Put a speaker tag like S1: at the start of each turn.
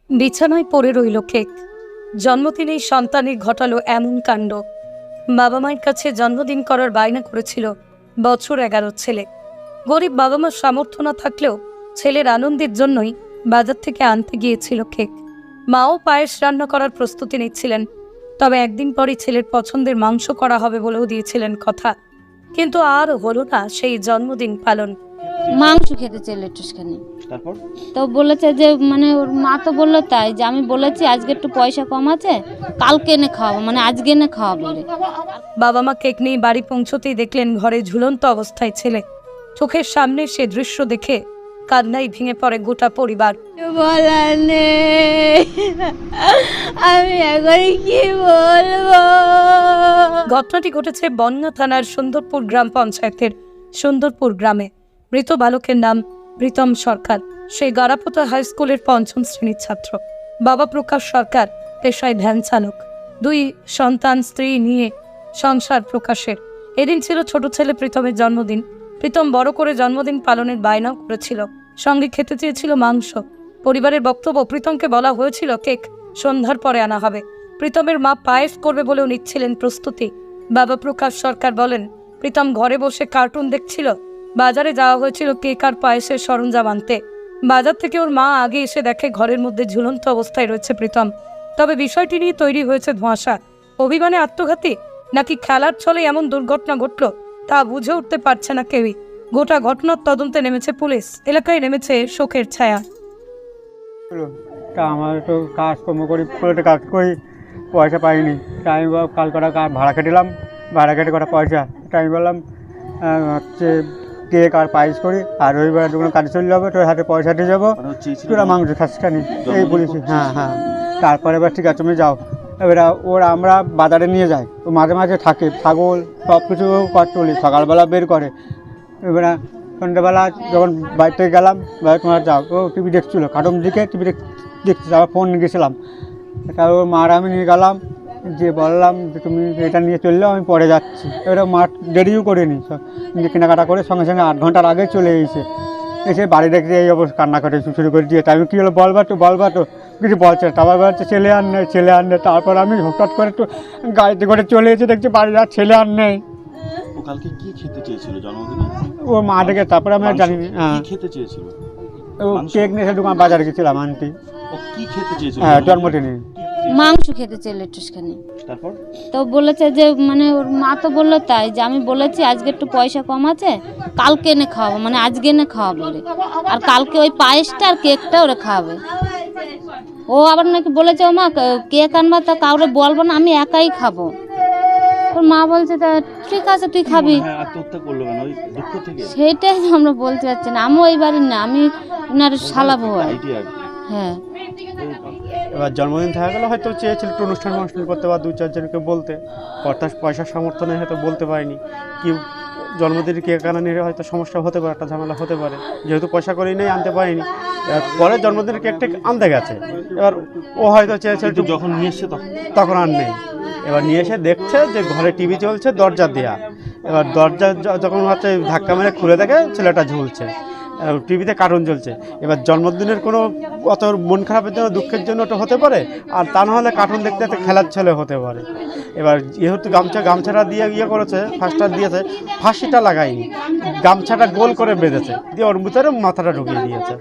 S1: বিছানায় পড়ে রইল কেক। জন্মদিনেই সন্তানের ঘটালো এমন কাণ্ড। বাবা মায়ের কাছে জন্মদিন করার বায়না করেছিল বছর 11 ছেলে। গরিব বাবা মার সামর্থ্য না থাকলেও ছেলের আনন্দের জন্যই বাজার থেকে আনতে গিয়েছিল কেক। মাও পায়েস রান্না করার প্রস্তুতি নিচ্ছিলেন, তবে একদিন পরই ছেলের পছন্দের মাংস করা হবে বলেও দিয়েছিলেন কথা। কিন্তু আর হলো না সেই জন্মদিন পালন।
S2: মাংস খেতে চাইলো একটুখানি।
S3: তারপর
S2: তো বলেছে যে মানে ওর মা তো বললো তাই যে আমি বলেছি আজকে একটু পয়সা কম আছে, কালকে এনে খাওয়াবো, মানে আজকে এনে খাওয়াবো রে।
S1: বাবা মা কেক নিয়ে বাড়ি পৌঁছতেই দেখলেন ঘরে ঝুলন্ত অবস্থায় ছেলে। চোখের সামনে সে দৃশ্য দেখে কান্নায় ভেঙে পড়ে গোটা পরিবার।
S2: বলার নেই, আমি এখন কি বলবো।
S1: ঘটনাটি ঘটেছে বনগাঁ থানার সুন্দরপুর গ্রাম পঞ্চায়েতের সুন্দরপুর গ্রামে। মৃত বালকের নাম প্রীতম সরকার। সে গারাপোতা হাই স্কুলের 5ম শ্রেণীর ছাত্র। বাবা প্রকাশ সরকার পেশায় ভ্যান চালক। 2 সন্তান, স্ত্রী নিয়ে সংসার প্রকাশের। এদিন ছিল ছোট ছেলে প্রীতমের জন্মদিন। প্রীতম বড় করে জন্মদিন পালনের বায়নাও করেছিল, সঙ্গে খেতে চেয়েছিল মাংস। পরিবারের বক্তব্য, প্রীতমকে বলা হয়েছিল কেক সন্ধ্যার পরে আনা হবে। প্রীতমের মা পায়েস করবে বলেও নিচ্ছিলেন প্রস্তুতি। বাবা প্রকাশ সরকার বলেন, প্রীতম ঘরে বসে কার্টুন দেখছিল। বাজারে যাওয়া হয়েছিল কেক আর পায়েসের সরঞ্জাম আনতে। বাজার থেকে ওর মা আগে এসে দেখে ঘরের মধ্যে ঝুলন্ত অবস্থায় রয়েছে প্রীতম। তবে বিষয়টি নিয়ে তৈরি হয়েছে ধোঁয়াশা। অভিমানে আত্মঘাতী নাকি খেলার ছলে এমন দুর্ঘটনা ঘটল তা বুঝে উঠতে পারছে না কেউই। গোটা ঘটনার তদন্তে নেমেছে পুলিশ। এলাকায় নেমেছে শোকের ছায়া।
S4: তা আমার তো কাজকর্ম করি, ফুলেতে কাজ করি, পয়সা পাইনি। তাই আমি কাল কটা ভাড়া কেটেলাম, ভাড়া কেটে কটা পয়সা। তাই আমি বললাম হচ্ছে কেক আর পায়েস করি, আর রবিবার যখন কাজে চলে যাবো তোর হাতে পয়সা দিয়ে যাবো, তোরা মাংস খাচ্ছিস খানি, এই বলেছি। হ্যাঁ হ্যাঁ। তারপরে এবার ঠিক আছে তুমি যাও। এবার ওরা আমরা বাজারে নিয়ে যাই, ও মাঝে মাঝে থাকে, ছাগল সব কিছু তুলি, সকালবেলা বের করে। এবার সন্ধ্যেবেলা যখন বাইরে থেকে গেলাম, বাইরে তোমার যাও, ও টিভি দেখছিলো, কার্টুন দিকে টিভি দেখছি, আবার ফোন নিয়ে গেছিলাম। তারপর ওর মার আমি নিয়ে গেলাম, যে বললাম যে তুমি এটা নিয়ে চললেও আমি পরে যাচ্ছি। এবারে মা দেরিও করিনি, কেনাকাটা করে সঙ্গে সঙ্গে 8 ঘন্টার আগে চলে এসে বাড়ি দেখতে এই অবস্থা, কান্না করে শুরু করে দিয়ে। আমি কী হলো বলবা তো কিছু বলছে, তারপর বলছে ছেলে আর নেই। তারপর আমি হঠাৎ করে একটু গাড়িতে করে চলে এসে দেখছি বাড়ি আর ছেলে আর নেই।
S3: ও কালকে কি খেতে চেয়েছিল জন্মদিনে?
S4: ও মা ডেকে, তারপরে আমি আর জানি না।
S3: কি খেতে চেয়েছিল?
S4: ও কেক নিয়ে এসে দোকান বাজারে গেছিলাম আনতে।
S3: ও কি খেতে চেয়েছিল?
S4: হ্যাঁ, জন্মদিনে
S2: মাংস খেতে চাইলো একটুখানি।
S3: তারপর
S2: তো বলেছে যে মানে ওর মা তো বললো তাই যে আমি বলেছি আজকে একটু পয়সা কম আছে, কালকে এনে খাওয়াবো, মানে আজকে এনে খাওয়াবো রে। আর কালকে ওই পায়েসটা আর কেকটা ওরা খাওয়াবে। ও আবার নাকি বলেছে ও মা কেক আনবা তা কাউরে বলবো না, আমি একাই খাবো। ওর মা বলছে তা ঠিক আছে তুই খাবি।
S3: হ্যাঁ, আত্মহত্যা করলো কেন? ওই দুঃখ থেকে?
S2: সেইটাই আমরা বলতে পারছি না। আমিও এই বাড়ির না, আমি ওনার শালাবো। হ্যাঁ,
S4: এবার জন্মদিন থাকা গেলে হয়তো চেয়েছিল একটু অনুষ্ঠান করতে বা 2-4 জনকে বলতে, পয়সার সামর্থ্য নেই, হয়তো বলতে পারিনি। কি জন্মদিনে কেক আনা নিয়ে হয়তো সমস্যা হতে পারে, একটা ঝামেলা হতে পারে, যেহেতু পয়সা করেই নেই আনতে পারিনি। এবার পরে জন্মদিনের কেকটা আনতে গেছে, এবার ও হয়তো চেয়েছিল একটু,
S3: যখন নিয়ে এসছে
S4: তখন আর নেই। এবার নিয়ে এসে দেখছে যে ঘরে টিভি চলছে, দরজা দেয়া। এবার দরজা যখন হচ্ছে ধাক্কা মেরে খুলে দেখে ছেলেটা ঝুলছে, টিভিতে কার্টুন চলছে। এবার জন্মদিনের কোনো অত মন খারাপের জন্য, দুঃখের জন্য ওটা হতে পারে, আর তা নাহলে কার্টুন দেখতে দেখতে খেলার ছেলে হতে পারে। এবার যেহেতু গামছাটা দিয়ে করেছে, ফার্স্টটা দিয়েছে, ফাঁসিটা লাগায়নি, গামছাটা গোল করে বেঁধেছে, দিয়ে ওর ভিতরে মাথাটা ঢুকিয়ে দিয়েছে।